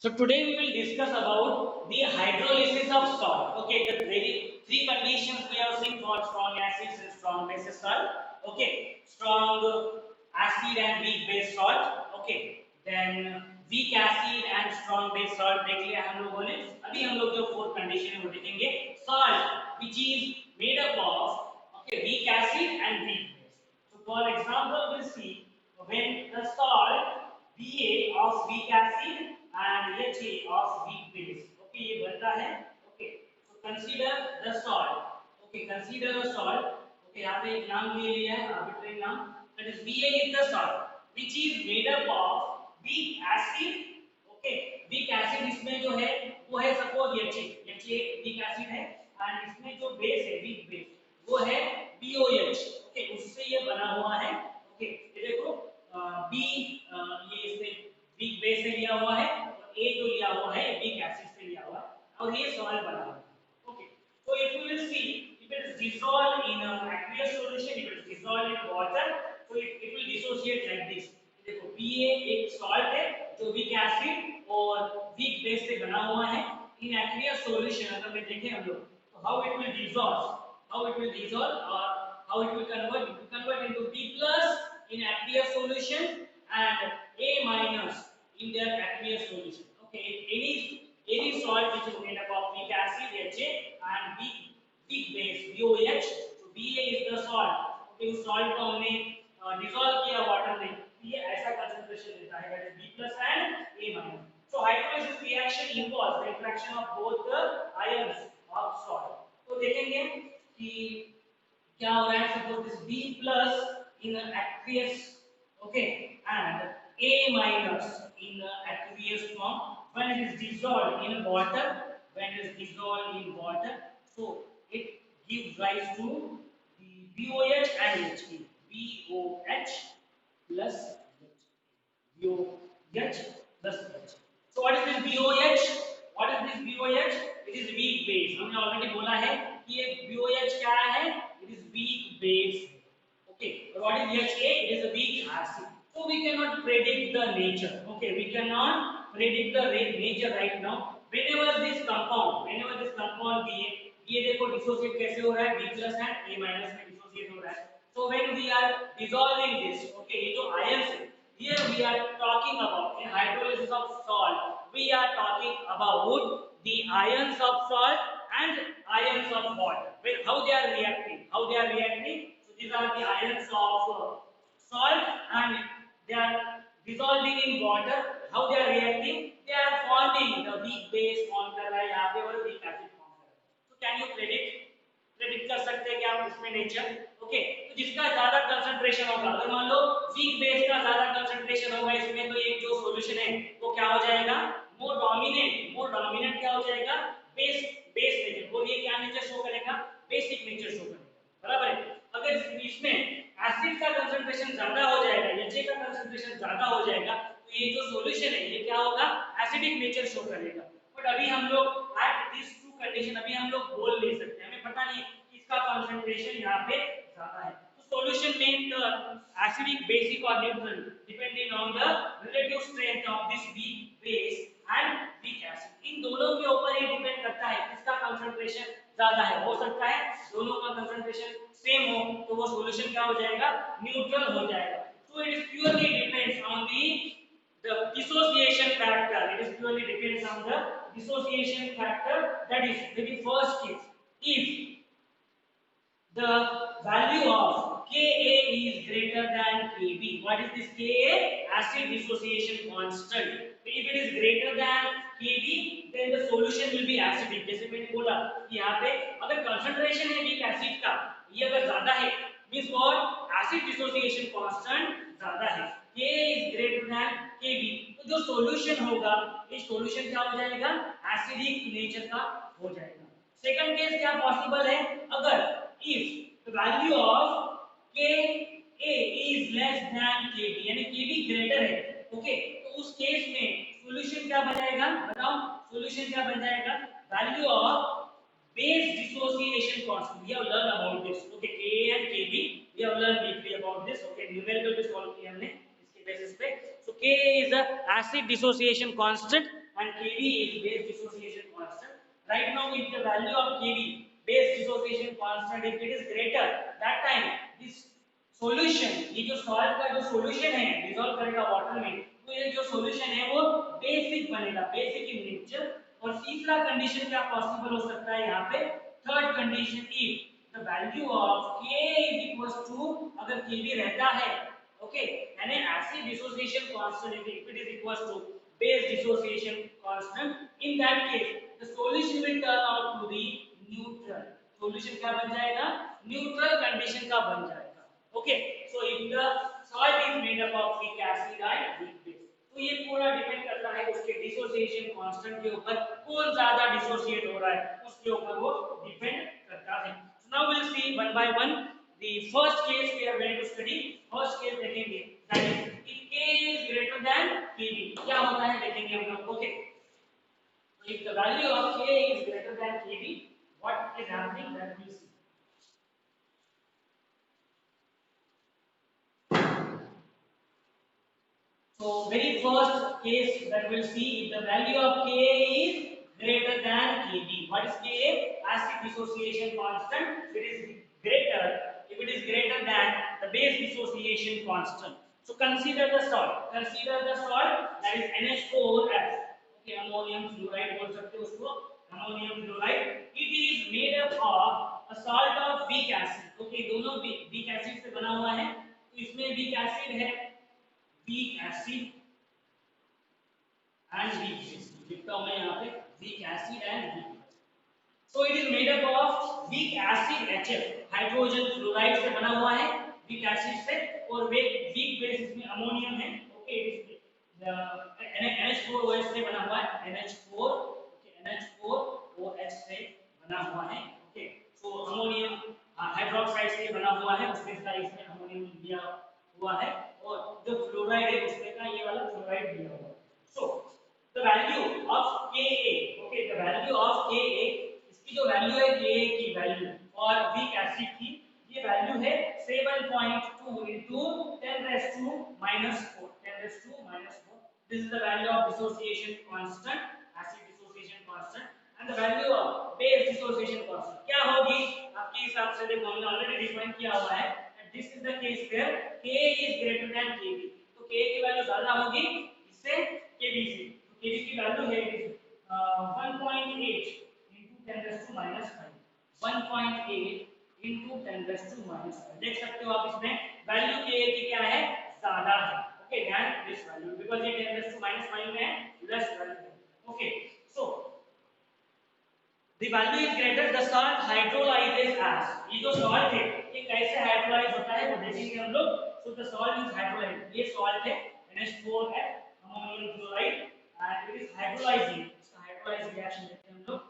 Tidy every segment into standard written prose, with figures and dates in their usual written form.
So today we will discuss about the hydrolysis of salt. Okay, the very three conditions we have seen for strong acids and strong bases salt. Okay, strong acid and weak base salt. Okay, then weak acid and strong base salt देख लिया हम लोगों ने. अभी हम लोग जो fourth condition है वो देखेंगे. Salt which is made up of weak acid and weak base. So for example, we'll see when the salt Ba of weak acid and Ha of weak base. Okay, ये बनता है. Okay, so consider the salt. Okay, consider the salt. Okay, यहाँ पे एक नाम ले लिया है, arbitrary नाम. That is Ba is the salt, which is made up of weak acid. Okay, weak acid इसमें जो है वो है suppose Ha. Ha weak acid है and इसमें जो base है weak base वो है BOH. Okay, उससे ये बना हुआ है. Okay, ये देखो बी ये इससे वीक बेस से लिया हुआ है और ए जो लिया हुआ है वीक एसिड से लिया हुआ है और ये सॉल्ट बना हुआ है. Okay, so if you will see if it is dissolved in aqueous solution, if it is dissolved in water, so it will dissociate like this. देखो Pa एक सॉल्ट है जो वीक एसिड और वीक बेस से बना हुआ है. इन aqueous solution अगर मैं देखें हम लोग तो how it will dissolve or how it will convert into B plus in aqueous solution and A minus in their aqueous solution. Okay, any salt which is made up of weak acid Ha and weak base BOH, so Ba is the salt. Okay, उस salt को हमने dissolve किया water में, ये ऐसा concentration देता है, that is B plus and A minus. So hydrolysis reaction involves the interaction of both the ions of salt. तो देखेंगे कि क्या हो रहा है. Suppose this B plus in aqueous, okay, and A minus in aqueous form when it is dissolved in water. So it gives rise to the BOH and HA. BOH plus H. BOH plus H. So what is this BOH? It is weak base. हमने already बोला है कि ये BOH क्या है? It is weak base. Okay, but what is HA? It is a weak acid. So we cannot predict the nature. Okay, we cannot predict the nature right now. Whenever this compound ये देखो dissociate कैसे हो रहा है? B plus and A minus में dissociate हो रहा है. So when we are dissolving this, okay, ये जो ions है, here we are talking about in hydrolysis of salt. We are talking about the ions of salt and ions of water. Well, how they are reacting? So these are the ions of salt and they are dissolving in water. How they are reacting? They are forming the weak base form कर रहा है यहाँ पे और weak acid form कर रहा है. So can you predict कर सकते हैं कि आप इसमें नेचर. ओके, तो जिसका ज्यादा कंसंट्रेशन होगा, अगर मान लो वीक बेस का ज्यादा कंसंट्रेशन होगा इसमें, तो ये जो सॉल्यूशन है वो क्या हो जाएगा? मोर डोमिनेंट क्या हो जाएगा? Base nature. बोलिए क्या नेचर शो करेगा? बेसिक नेचर शो करेगा. बराबर है. अगर इसमें एसिड का कंसंट्रेशन ज्यादा हो जाएगा, एच का कंसंट्रेशन ज्यादा हो जाएगा, तो ये जो सॉल्यूशन है ये क्या होगा? एसिडिक नेचर शो करेगा. बट अभी हम लोग एट दिस टू कंडीशन अभी हम लोग बोल नहीं सकते, हमें पता नहीं किसका कंसंट्रेशन यहाँ पे ज्यादा है. तो सॉल्यूशन में टर्न एसिडिक, बेसिक और neutral depending on the relative strength of this weak base and weak acid. इन दोनों के ऊपर ये डिपेंड करता है किसका कंसंट्रेशन ज्यादा है. हो सकता है दोनों का कंसंट्रेशन सेम हो तो वो सॉल्यूशन क्या हो जाएगा? न्यूट्रल हो जाएगा. So it is purely depends on the dissociation factor. It is purely depends on the dissociation factor. That is the first case. If the value of Ka is greater than Kb, what is this Ka? Acid dissociation constant. If it is greater than Kb, then the solution will be acidic. जैसे मैंने बोला कि यहाँ पे अगर concentration है weak acid का, ये अगर ज्यादा है, means what? Acid dissociation constant ज्यादा है. K is greater than Kb, तो जो solution होगा, ये solution क्या हो जाएगा? Acidic nature का हो जाएगा. सेकंड केस क्या पॉसिबल है? अगर if the value of Ka is less than Kb, यानी Kb ग्रेटर है, ओके, तो उस केस में सॉल्यूशन क्या बन जाएगा? बताओ, सॉल्यूशन क्या बन जाएगा? Value of base dissociation constant. We have learned about this. Okay, Ka and Kb we have learned deeply about this. Okay, numerical भी solve किया हमने इसके basis पे. So Ka is a acid dissociation constant and Kb is base dissociation constant. Right now, if the value of Kb base dissociation constant if it is greater, that time this solution ये जो solve का जो solution है dissolve करेगा water में, तो ये जो सॉल्यूशन है वो बेसिक बनेगा, बेसिक इन नेचर। और तीसरा कंडीशन क्या पॉसिबल हो सकता है यहाँ पे, third condition if the value of K is equals to, अगर Kb रहता है, ओके, यानी acid dissociation constant if it is equals to base dissociation constant, in that case the solution will turn out to the neutral. Solution क्या बन जाएगा, neutral condition का बन जाएगा। Okay, so if the salt is made up of weak acid and weak base, तो ये पूरा depend करता है उसके डिसोसिएशन कांस्टेंट के ऊपर, कौन ज्यादा डिसोसिएट हो रहा है उसके ऊपर वो डिपेंड करता है। So now we'll see one by one. The first case we are going to study, first case देखेंगे, that is if K is greater than Kb, क्या होता है देखेंगे हम लोग। Okay, so if the value of K is greater than Kb, what is happening that we'll see. So very first case that we'll see, if the value of Ka is greater than Kb. What is Ka? Acid dissociation constant. If it is greater, if it is greater than the base dissociation constant. So consider the salt. Consider the salt that is NH4S. Okay, ammonium fluoride बोल सकते हो उसको, ammonium fluoride. It is made up of a salt of weak acid. Okay, दोनों weak acid से बना हुआ है, तो इसमें weak acid है, weak acid and weak base, लिखता हूं मैं यहाँ पे weak acid and weak base. So it is made up of weak acid HF, hydrogen fluoride से बना हुआ है, weak acid से, और weak base इसमें अमोनियम है। ओके, NH4OH से बना हुआ है, NH4, ओके, NH4OH से बना हुआ है। ओके, so अमोनियम हाइड्रोक्साइड से बना हुआ है, उसमें इसमें अमोनियम दिया हुआ है, और जो फ्लोराइड है उसमें का ये वाला फ्लोराइड दिया हुआ है। So the value of Ka, okay, the value of Ka, इसकी जो वैल्यू है Ka की वैल्यू और वीक एसिड की ये वैल्यू है 7.2 into 10 raised to minus 4, 10 raised to minus 4. This is the value of dissociation constant, acid dissociation constant, and the value of base dissociation constant क्या होगी आपके हिसाब से, देखो हमने ऑलरेडी डिफाइन किया हुआ है। This is the case where K is greater than Kb, तो K की वैल्यू ज्यादा होगी इससे Kb से, तो Kb की वैल्यू है 1.8 into 10 raised to minus 5, 1.8 into 10 raised to minus 5। देख सकते हो आप इसमें वैल्यू K की क्या है, ज्यादा है। ओके, ध्यान दिस वैल्यू बिकॉज़ ये 10 raised to minus 5 में है, लेस वैल्यू है। Okay, so the value is greater, the salt hydrolyzes as, ये जो salt है ये कैसे हाइड्रोलाइज होता है वो देखेंगे हम लोग। so the salt is hydrolyzed, ये salt है NH4F ammonium fluoride and it is hydrolyzing, इसका hydrolyze reaction देखते हैं हम लोग,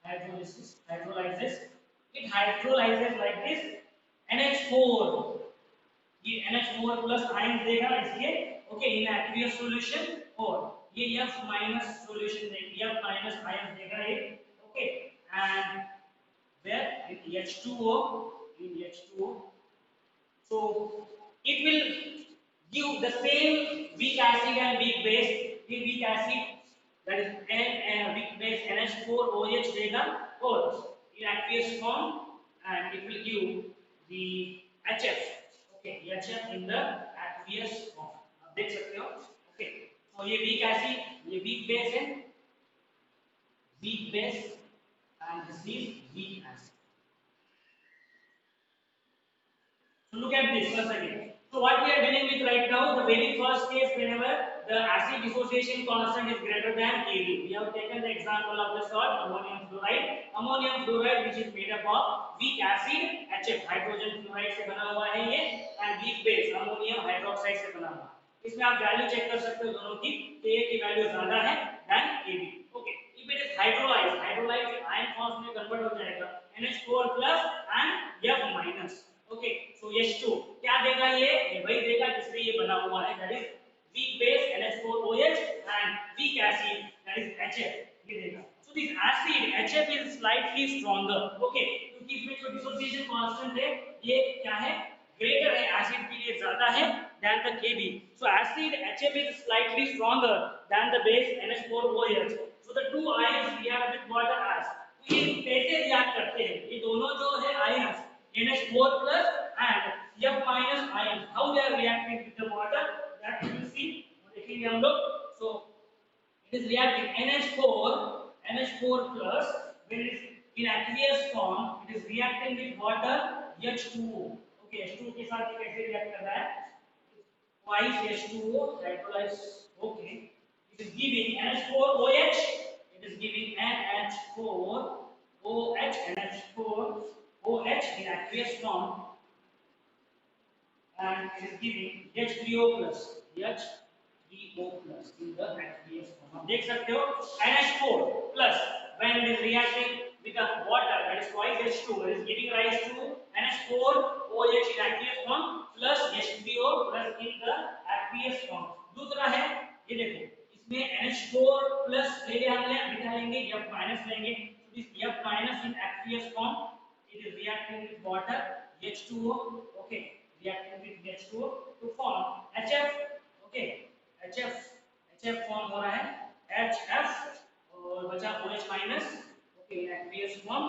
hydrolysis, hydrolyzes, it hydrolyzes like this NH4, ये NH4 प्लस आयन देगा इसके, ओके, इन aqueous solution, और ये F माइनस सॉल्यूशन देगा, F माइनस आयन देगा ये, okay, and where in H2O, in H2O, so it will give the same weak acid and weak base, the weak acid that is N and weak base NH4OH देगा, और in aqueous form, and it will give the HF, okay, HF in the aqueous form, आप देख सकते हो। okay, so ये weak acid, ये weak base है, weak base, and this is weak acid. So look at this once again. So what we are dealing with right now, the very first case whenever the acid dissociation constant is greater than Kb, we have taken the example of the salt ammonium fluoride which is made up of weak acid HF, hydrogen fluoride से बना हुआ है ये, and weak base ammonium hydroxide से बना हुआ है। इसमें आप वैल्यू चेक कर सकते हो दोनों की, Ka की वैल्यू ज्यादा है than Kb। Okay, if it is hydrolyzed ion forms में कन्वर्ट हो जाएगा NH4 plus and F minus। Okay, so H2 क्या देगा, ये वही देगा जिससे ये बना हुआ है, that is weak base NH4OH and weak acid that is HF, ये देगा। so this acid HF is slightly stronger, okay, क्योंकि इसमें जो dissociation constant है ये क्या है, ग्रेटर है, एसिड के लिए ज्यादा है than the Kb. So acid HF is slightly stronger than the base NH4OH. So the two ions react with water as. तो ये कैसे रिएक्ट करते हैं? ये दोनों जो है ions NH4 plus and F minus ions, how they are reacting with the water, that you will see. देखेंगे हम लोग. So it is reacting NH4 plus when it is in aqueous form, it is reacting with water H2O. Okay, H2O के साथ ये कैसे react कर रहा है? Twice H2O hydrolyze. Okay, it is giving NH4OH. It is giving NH4OH in aqueous form, and it is giving H3O plus in the aqueous form. आप देख सकते हो NH4 plus when it is reacting with the water, that is twice H2, it is giving rise to NH4OH in aqueous form plus H3O plus in the aqueous form. दूसरा है ये देखो, इसमें NH4 plus ले लिया हमने, निकालेंगे F minus लेंगे. So this F minus in aqueous form, it is reacting with water H2O. Okay, reacting with H2O to form HF. Okay, HF form हो रहा है HF और बचा OH माइनस. ओके, इन aqueous form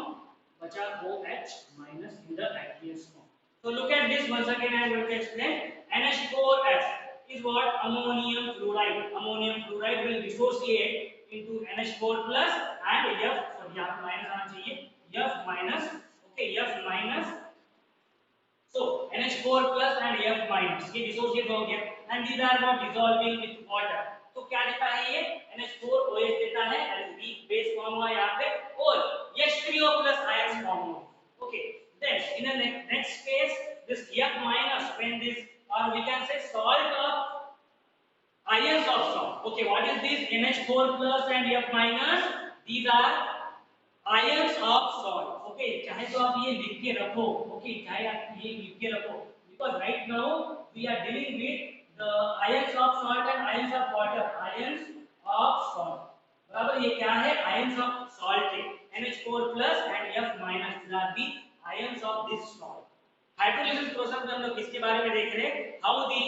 बचा OH minus in the aqueous form. So look at this once again. I am going to explain. NH4F is what? Ammonium fluoride. Ammonium fluoride will dissociate into NH4 plus and F. Sorry, यहाँ पे minus आना चाहिए. F minus. Okay, F minus. So NH4 plus and F minus ये dissociate हो गया and these are not dissolving with water. तो क्या देता है ये? NH4OH देता है, that is weak base form हुआ यहाँ पे और H3O plus ions form हुआ. Okay, then in the next case this F minus when this, or we can say salt of ions of salt. Okay, what is this? NH4 plus and F minus, these are ions of salt. Okay, चाहे तो आप ये लिख के रखो. Okay, चाहे आप ये लिख के रखो, because right now we are dealing with the ions of salt and ions of water. Ions of salt. बराबर ये क्या है? Ions of salt है. NH4 plus and F minus, these are the ions of this salt. Hydrolysis process में हम लोग किसके बारे में देख रहे हैं? How the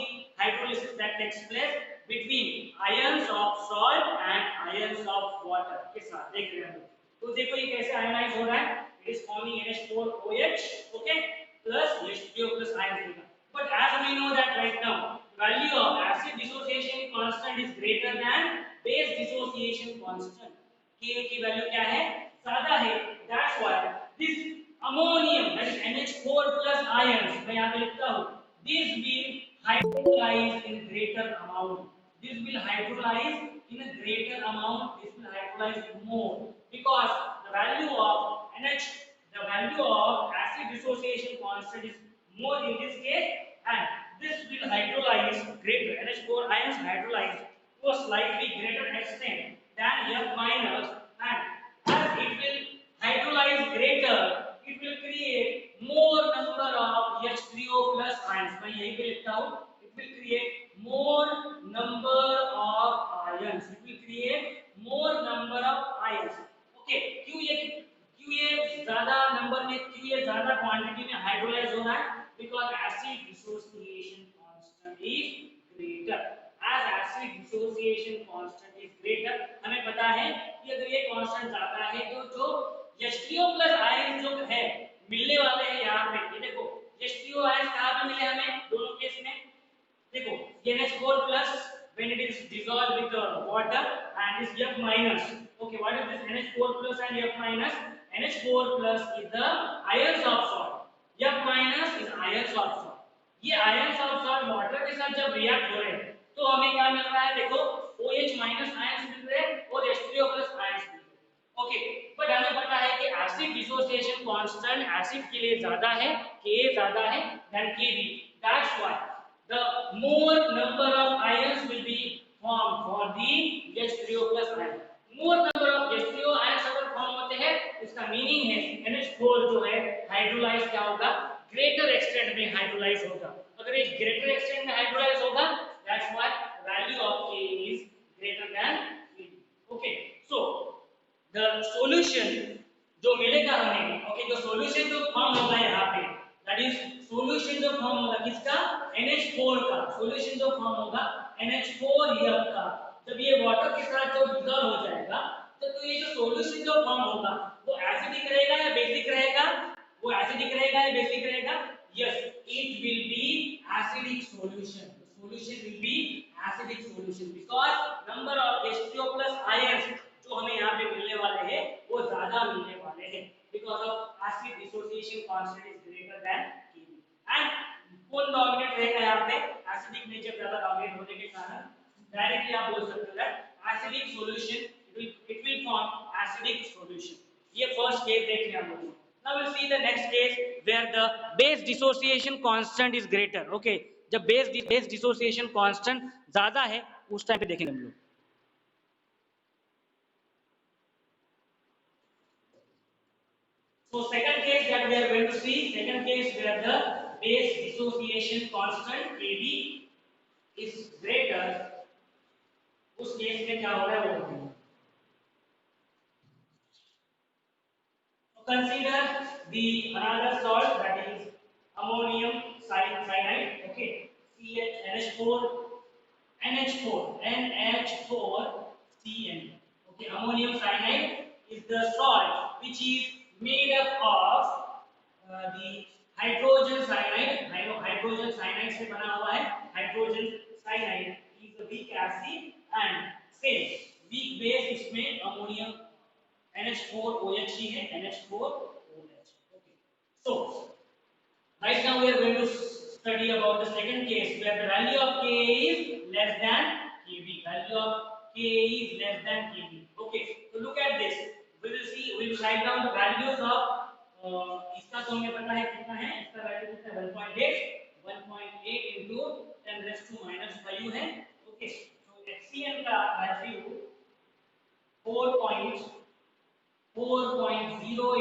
hydrolysis that takes place between ions of salt and ions of water के साथ देख रहे हैं हम लोग. तो देखो ये कैसे आयनाइज हो रहा है. It is forming NH4OH, okay, plus H3O plus ions देगा. But as we know that right now, value of acid dissociation constant is greater than base dissociation constant. K की वैल्यू क्या है? ज्यादा है. That's why this ammonium, that is NH4 plus ions, मैं यहाँ पे लिखता हूँ, this will hydrolyze in greater amount. This will hydrolyze in a greater amount. This will hydrolyze more because the value of acid dissociation constant is more in this case, and this will hydrolyze greater. NH4 ions hydrolyze to a slightly greater extent than F minus, and as it will hydrolyze greater, it will create more number of H3O plus ions. मैं यही पे लिखता हूँ. It will create more number of ions. It will create more number of ions. Okay, क्यों ये ज़्यादा number में, क्यों ये ज़्यादा क्वांटिटी में हाइड्रोलाइज हो रहा है? Because acid dissociation constant is greater. As acid dissociation constant is greater, हमें पता है कि अगर ये कांस्टेंट ज़्यादा है तो जो H3O plus ions जो है मिलने वाले हैं यहाँ पे, ये देखो H3O ions कहाँ पे मिले हमें दोनों केस में? देखो NH4 plus when it is dissolved with water and this F minus. Okay, what is this NH4 plus and F minus? NH4 plus is the ions of salt. F minus is ions of salt. ये ions of salt water के साथ जब react हो रहे हैं तो हमें क्या मिल रहा है? देखो OH minus ions मिल रहे हैं और H3O plus ions मिल रहे हैं. Okay, but हमें पता है कि acid dissociation constant acid के लिए ज़्यादा है, K ज़्यादा है than Kb. That's why the more number of ions will be formed for the H3O plus ion. More number of H3O ions अगर form होते हैं, इसका meaning है NH4 जो है hydrolyze क्या होगा? Greater extent में hydrolyze होगा. अगर ये greater extent में hydrolyze होगा, that's why value of K is greater than Kb. Okay, so the solution जो मिलेगा हमें, okay, जो solution जो form होगा यहाँ पे, that is solution जो form होगा किसका? NH4 का सॉल्यूशन जो फॉर्म होगा NH4 का, जब ये वाटर के साथ जो डिसॉल्व हो जाएगा तो ये जो सॉल्यूशन जो फॉर्म होगा वो एसिडिक रहेगा या बेसिक रहेगा? वो एसिडिक रहेगा या बेसिक रहेगा? Yes, it will be acidic solution. The solution will be acidic solution because number of H2O plus ions जो हमें यहाँ पे मिलने वाले हैं वो ज्यादा मिलने वाले हैं because of acid dissociation constant is greater than Kb. And कौन डोमिनेट रहेगा यहाँ पे? एसिडिक नेचर ज्यादा डोमिनेट होने के कारण डायरेक्टली आप बोल सकते हो that acidic solution it will form acidic solution. ये फर्स्ट केस देख लिया हम लोग. Now we'll see the next case where the base dissociation constant is greater. Okay, जब base dissociation constant ज्यादा है उस टाइम पे देखेंगे हम लोग. So second case that we are going to see, second case where the base dissociation constant Kb is greater, उस case में क्या हो रहा है वो देखेंगे. Consider the another salt that is ammonium cyanide. Okay, CH NH4Cn. Okay, ammonium cyanide is the salt which is made up of the hydrogen cyanide. Hydrogen cyanide से बना हुआ है. Hydrogen cyanide is a weak acid and same weak base इसमें ammonium NH4OH ही है. NH4OH. Okay, so right now we are going to study about the second case where the value of Ka is less than Kb. Value of Ka is less than Kb. Okay, so look at this. We will see. We will write down the values of इसका तो हमें पता है कितना है. इसका value कितना है? 1.8 into 10 raised to minus 5 है. Okay, so HCl का value 4.0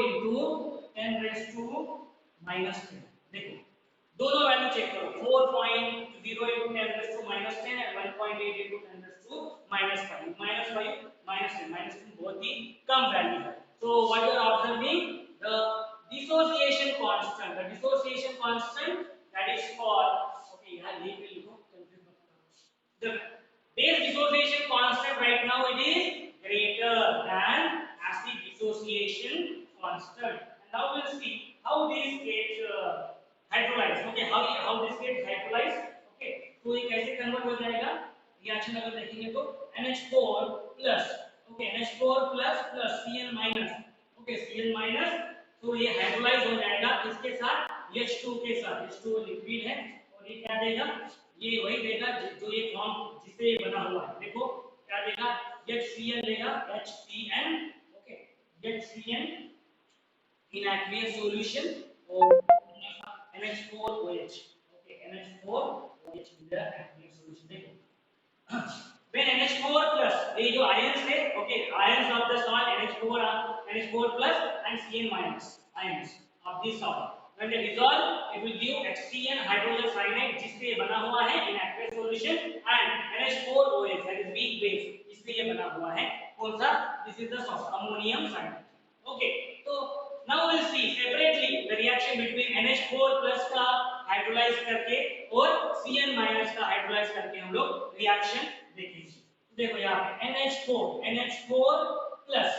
into 10 raised to minus 10. देखो दोनों वैल्यू चेक करो. 4.0 into 10 raised to minus 10 and 1.8 into 10 raised to minus 5. Minus 5 minus 10. Minus 10 बहुत ही कम वैल्यू है. So what you are observing, the dissociation constant. The dissociation constant that is called, okay यार ये भी लिखो, confuse मत करो. The base dissociation constant right now it is greater than acid dissociation constant. And now we'll see how these get hydrolyzed. Okay, how this get hydrolyzed. Okay, तो ये कैसे convert हो जाएगा? रिएक्शन अगर देखेंगे तो NH4 plus, okay, NH4 plus Cl minus. Okay, Cl minus, तो ये हाइड्रोलाइज हो जाएगा किसके साथ? H2 के साथ. H2 लिक्विड है और ये क्या देगा? ये वही देगा जो ये फॉर्म जिससे बना हुआ है. देखो क्या देगा? HCl देगा. HCN. Okay, HCN in aqueous solution or NH4OH. Okay, NH4OH in the aqueous solution. देखो when NH4 plus, ये जो ions है, okay, ions of the salt NH4 plus and Cn minus ions of this salt. When they dissolve, it will give HCN hydrogen cyanide जिससे बना हुआ है in aqueous solution and NH4OH that is weak base इससे ये बना हुआ है. कौन सा? This is the salt ammonium cyanide. Okay, so now we'll see separately the reaction between NH4 plus का hydrolyze करके और Cn minus का hydrolyze करके हम लोग reaction देखेंगे. देखो यहाँ पे NH4 plus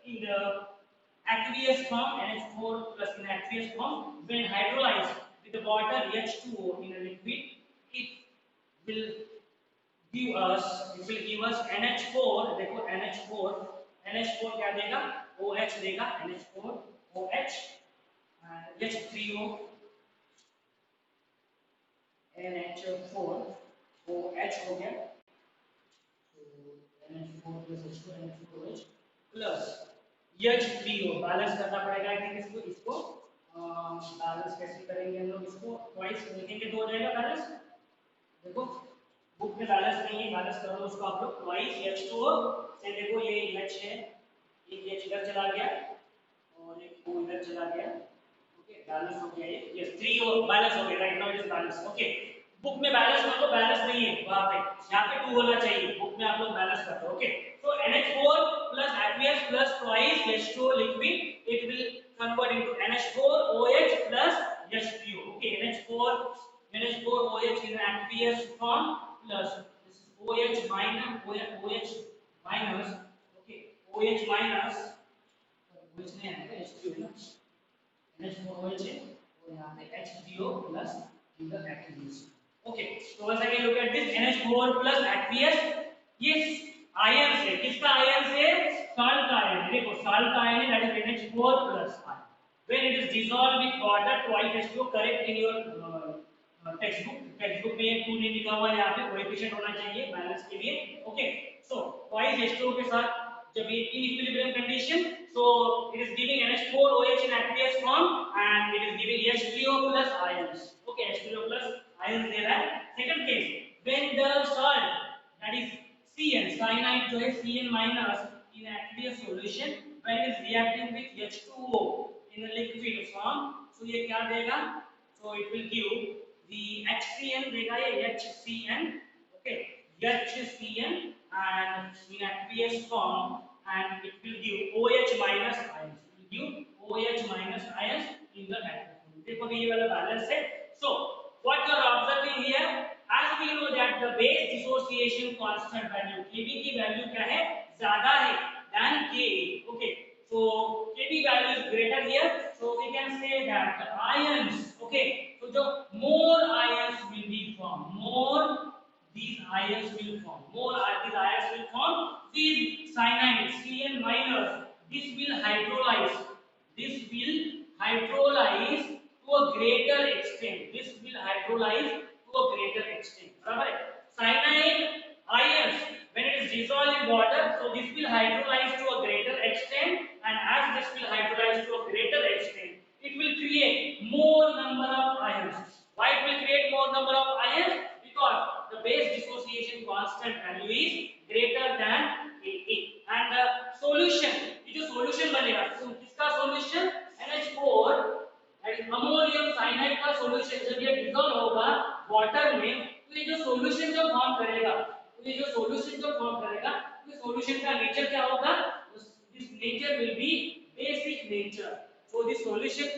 in the aqueous form, NH4 plus in aqueous form, when hydrolyzed with the water H2O in a liquid, it will give us NH4. देखो NH4 क्या देगा? OH देगा. NH4 OH H3O NH4 OH हो गया. तो NH4 plus H2 NH4OH plus H3O balance करना पड़ेगा. I think इसको बैलेंस कैसे करेंगे हम लोग? इसको ट्वाइस लिखेंगे तो हो जाएगा बैलेंस. देखो बुक में बैलेंस नहीं है, बैलेंस कर लो उसको आप लोग. ट्वाइस H2O से देखो ये H है, एक H इधर चला गया और एक O इधर चला गया. ओके, बैलेंस हो गया ये. यस, 3O बैलेंस हो गया. Right now it is balance. Okay, book में बैलेंस कर लो. बैलेंस नहीं है वहां पे, यहाँ पे 2 होना चाहिए. बुक में आप लोग बैलेंस करते हो. Okay, so NH4 plus aqueous plus twice H2O liquid, it will convert into NH4OH plus H3O. Okay, NH4 OH in aqueous form plus this is OH minus OH minus. Okay, OH minus OH नहीं आएगा H3O ना NH4OH है और यहाँ पे H3O plus in the aqueous. Okay, so once again look at this NH4 plus aqueous. ये ion से किसका आयन से salt का आयन है देखो salt का आयन है that is NH4 plus ion. When it is dissolved with water twice H2O correct in your text book में ये 2 नहीं लिखा हुआ है यहाँ पे कोएफिशिएंट होना चाहिए बैलेंस के लिए ओके सो twice H2O के साथ जब ये in equilibrium condition so it is giving NH4OH in aqueous form and it is giving H3O plus ions okay H3O plus ions दे रहा है second case when the salt that is CN cyanide जो है CN minus in aqueous solution when it is reacting with H2O in a liquid form so ये क्या देगा so it will give the HCN देगा ये HCN okay HCN and in aqueous form and it will give OH minus ions it will give OH minus ions in the aqueous form देखो ये वाला balance है so what you are observing here as we know that the base dissociation constant value Kb की value क्या है ज्यादा है than Ka okay so Kb value is greater here so we can say that the ions okay so the more ions will be formed more these ions will form more these ions will form these cyanide Cn minus this will hydrolyze to a greater extent this will hydrolyze to a greater extent बराबर है cyanide ions when it is dissolved in water so this will hydrolyze to a greater extent and as this will hydrolyze to a greater extent it will create more number of ions why it will create more number of ions because the base dissociation constant value is greater than Ka and the solution ये जो solution बनेगा तो किसका solution NH4 that is ammonium cyanide का solution जब ये dissolve होगा water में तो ये जो solution जो form करेगा तो ये जो solution जो form करेगा तो solution का nature क्या होगा this nature will be basic nature so this solution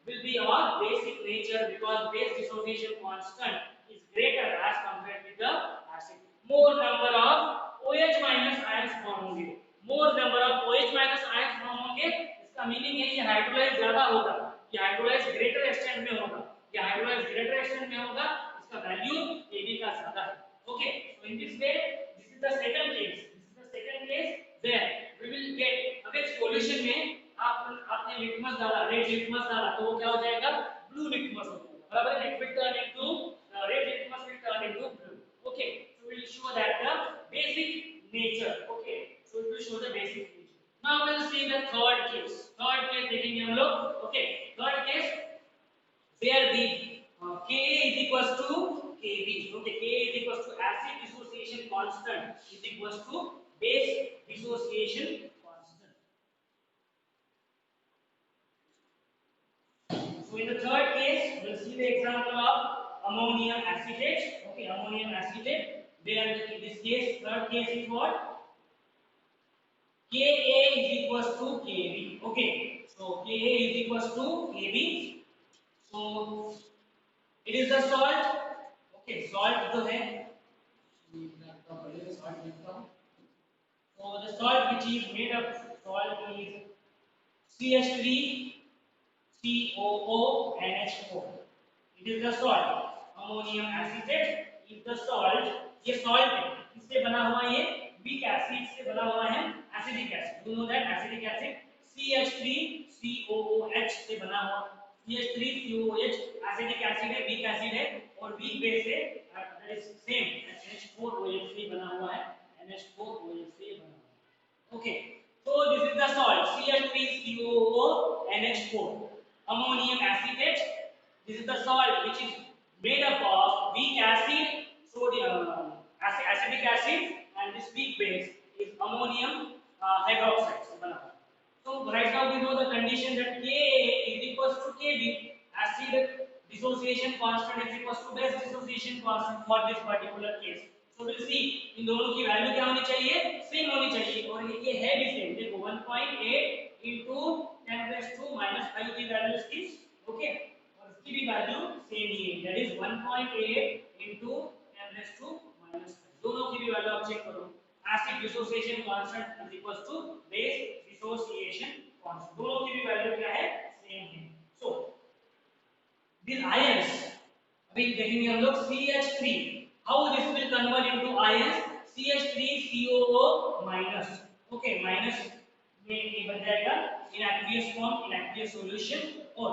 will be of basic nature because base dissociation constant is greater as compared with the acid more number of OH minus ions form होंगे more number of OH minus ions form होंगे इसका meaning है कि hydrolyse ज्यादा होगा कि hydrolyse greater extent में होगा कि हाइड्रोलाइज ग्रेटर एक्सटेंट में होगा इसका वैल्यू Kb का ज्यादा है okay so in this way this is the second case where we will get अगर सॉल्यूशन में आपने लिटमस डाला रेड लिटमस डाला तो वो क्या हो जाएगा ब्लू लिटमस हो जाएगा बराबर है it will turn into red litmus will turn into blue okay so we will show that the basic nature okay so it will show the basic nature now we will see the third case देखेंगे हम लोग okay third case where the Ka is equals to Kb okay Ka is equals to acid dissociation constant is equals to base dissociation constant so in the third case we will see the example of ammonium acetate okay ammonium acetate where in this case third case is what Ka is equals to Kb okay so Ka is equals to Kb so it is the salt okay salt जो है so the salt which is made of salt is CH3 COO NH4 it is the salt ammonium acetate is the salt ये salt है इससे बना हुआ ये weak acid से बना हुआ है acetic acid you know that acetic acid CH3COOH से बना हुआ CH3COOH acetic acid है weak acid है और weak base है that is same NH4OH से बना हुआ है NH4OH से बना हुआ है okay so this is the salt CH3COONH4 ammonium acetate this is the salt which is made up of weak acid sodium acetic acid and this weak base is ammonium hydroxide से बना हुआ so right now we know the condition that Ka is equals to Kb acid dissociation constant is equals to base dissociation constant for this particular case so we'll see इन दोनों की value क्या होनी चाहिए same होनी चाहिए और ये है भी सेम देखो 1.8 into 10 raised to -5 की वैल्यू इसकी ओके और इसकी भी की वैल्यू सेम ही है, that is 1.8 into m raised to minus 5. दोनों की भी वैल्यू आप चेक करो. Acid dissociation constant is equal to base dissociation constant. दोनों की भी वैल्यू क्या है, सेम है. सो these ions, अभी देखेंगे हम लोग CH3, how this will convert into ions, CH3COO minus. Okay, minus में ये बन जाएगा इन aqueous form, इन aqueous solution, और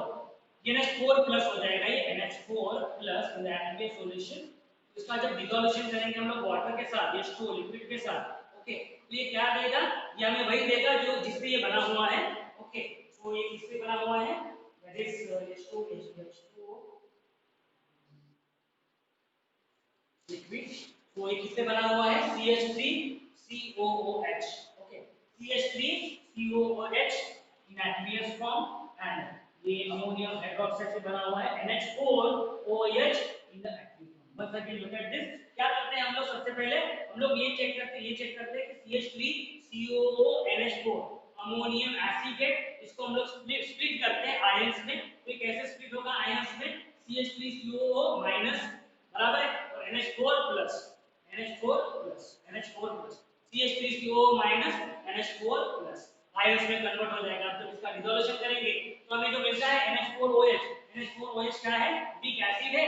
NH4 प्लस हो जाएगा ये NH4 प्लस इन aqueous solution. इसका जब डिसोल्यूशन करेंगे हम लोग वाटर के साथ, H2 लिक्विड के साथ, ओके, तो ये क्या देगा, ये हमें वही देगा जो जिससे ये बना हुआ है. ओके, तो ये किससे बना हुआ है, दैट इज H2 लिक्विड. तो ये किससे बना हुआ है, CH3COOH. Okay, CH3COOH in aqueous form, and ये अमोनियम हाइड्रोक्साइड से बना हुआ है NH4OH in the aqueous form. बस अगेन लुक एट दिस. क्या करते हैं हम लोग, सबसे पहले हम लोग ये चेक करते हैं कि CH3COONH4 अमोनियम एसिडेट, इसको हम लोग स्प्लिट करते हैं आयंस में. तो ये कैसे स्प्लिट होगा आयंस में, CH3COO माइनस बराबर है, और NH4 plus CH3CO minus NH4 plus ions में कन्वर्ट हो जाएगा. तो इसका डिसोल्यूशन करेंगे तो हमें जो मिलता है NH4OH क्या है, वीक एसिड है.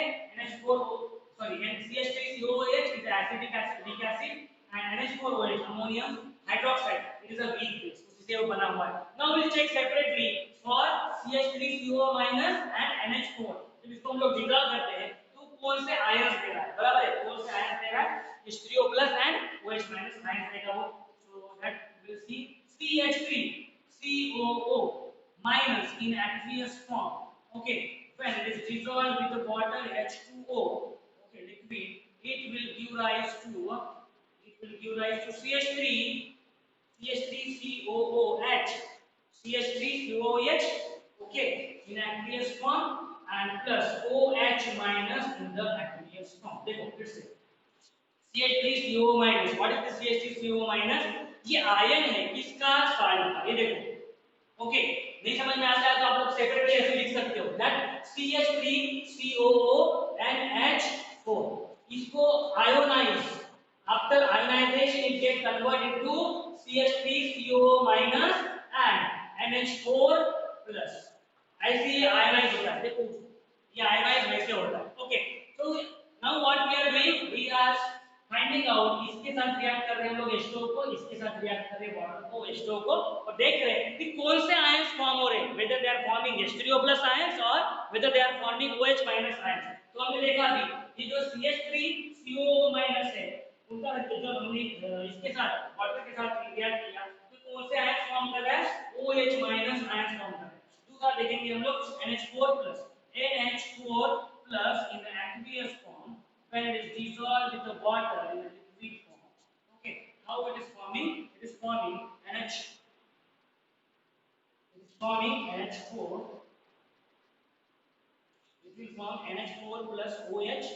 CH3COOH is acidic acid, weak acid, and NH4OH ammonium hydroxide, it is a weak base, उसी से वो बना हुआ है. Now we'll check separately for CH3CO minus and NH4. जब इसको हम लोग डिसॉल्व करते हैं कौन से आयंस दे रहा है, बराबर है, कौन से आयंस दे रहा है, H3O plus and OH minus ions देगा वो. So that will see CH3COO minus in aqueous form. Okay, when it is dissolved with the water H2O, okay, liquid, it will give rise to CH3COOH, okay, in aqueous form, and plus OH minus in the aqueous form. देखो फिर से CH3CO minus, what is the CH3CO minus, ये ion है किसका, salt का. ये देखो, okay, नहीं समझ में आता है तो आप लोग सेपरेटली ऐसे लिख सकते हो दैट CH3COO and H4, इसको ionise, after ionization it get converted into CH3COO minus and NH4 plus. ऐसे ये आयनाइज होता है. देखो ये आयनाइज वैसे होता है. ओके, तो now what we are doing, we are finding out, इसके साथ रिएक्ट कर रहे हैं हम लोग H2O को, इसके साथ रिएक्ट कर रहे हैं वाटर को H2O को, और देख रहे हैं कि कौन से आयंस फॉर्म हो रहे हैं, whether they are forming H3O plus ions और whether they are forming OH minus ions. तो हमने देखा अभी ये जो CH3COO माइनस है उनका जब हमने इसके साथ वाटर के साथ रिएक्ट किया तो कौन से आयंस फॉर्म कर रहा है, OH माइनस आयंस फॉर्म कर रहा है. दूसरा देखेंगे हम लोग NH4 plus in the aqueous form when it is dissolved with the water in the liquid form. Okay, how it is forming, it is forming NH4, it will form NH4 plus OH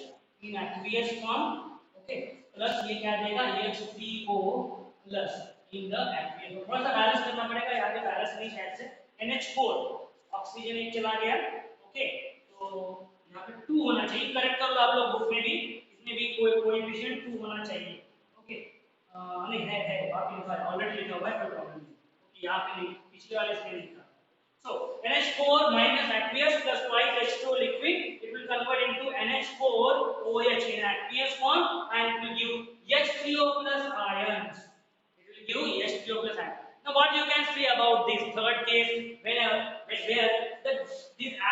in aqueous form. Okay, plus ये क्या देगा H3O plus in the aqueous form. थोड़ा सा balance करना पड़ेगा, यहाँ पे balance नहीं शायद से. NH4 ऑक्सीजन एक चला गया. ओके, तो यहाँ पे 2 होना चाहिए, करेक्ट कर लो आप लोग बुक में भी, इसमें भी कोई कोएफिशिएंट 2 होना चाहिए. ओके, नहीं है वहाँ पे लिखा है, ऑलरेडी लिखा हुआ है, कोई प्रॉब्लम नहीं. ओके, यहाँ पे नहीं, पिछले वाले इसमें नहीं लिखा. So NH4 minus aqueous plus twice H2 liquid, it will convert into NH4OH in aqueous form and it will give H3O plus ions. It will give H3O plus ions. Now what you can say about this third case, where this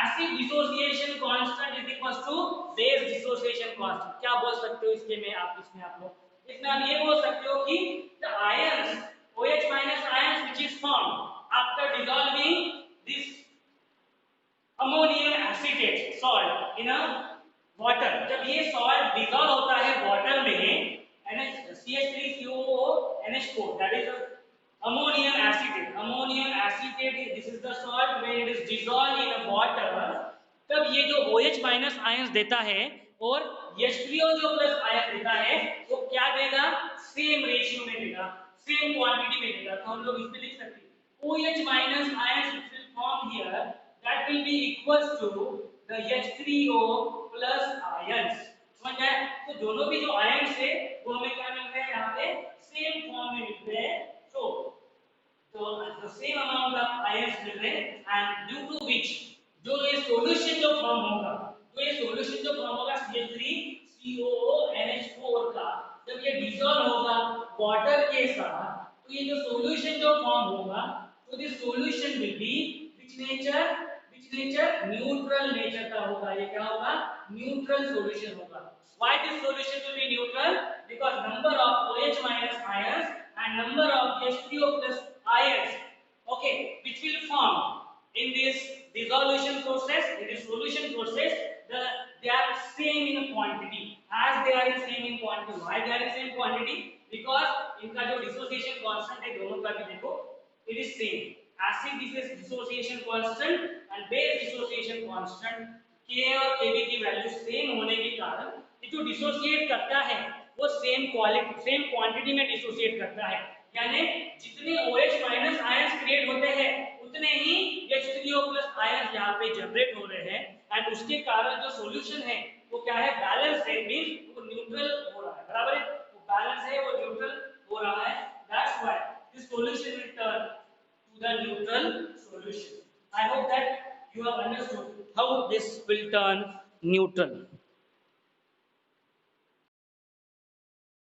acid dissociation constant is equals to base dissociation constant. क्या बोल सकते हो इसके में आप, इसमें आप लोग इसमें आप ये बोल सकते हो कि the ions OH minus ions which is formed after dissolving this ammonium acetate salt in a water, जब ये salt dissolve होता है water में CH3COO NH4, that is ammonium acetate, this is the salt when it is dissolved in a water, तब ये जो OH minus ions देता है और H3O जो प्लस आयन देता है वो क्या देगा, सेम रेशियो में देगा, सेम क्वांटिटी में देगा. तो हम लोग इसमें लिख सकते हैं OH minus ions which will form here, that will be equals to the H3O plus ions. समझ गए? तो दोनों भी जो आयन्स है वो हमें क्या मिल रहे हैं यहाँ पे सेम फॉर्म में मिल रहे हैं. So the same amount of ions मिल रहे हैं and due to which जो ये solution जो फॉर्म होगा, तो ये solution जो फॉर्म होगा CH3COONH4 का, जब ये डिसॉल्व होगा वाटर के साथ, तो ये जो solution जो फॉर्म होगा, तो this solution will be which nature, neutral nature का होगा. ये क्या होगा? Neutral solution होगा. Why this solution will be neutral? Because number of OH minus ions and number of H3O plus ions, okay, which will form in this dissolution process, in this solution process, they are same in quantity. As they are in same in quantity, why they are in same quantity? Because इनका जो dissociation constant है दोनों का भी देखो, it is same. Acid dissociation constant and base dissociation constant Ka और Kb की value same होने के कारण ये जो डिसोसिएट करता है वो सेम क्वालिटी सेम क्वांटिटी में डिसोसिएट करता है. यानी जितने OH माइनस आयंस क्रिएट होते हैं उतने ही H3O प्लस आयंस यहाँ पे जनरेट हो रहे हैं एंड उसके कारण जो सॉल्यूशन है वो क्या है? बैलेंस है, मींस वो न्यूट्रल हो रहा है. बराबर है? वो बैलेंस है, वो न्यूट्रल हो रहा है. That's why this solution will turn to the neutral solution. I hope that you have understood how this will turn neutral.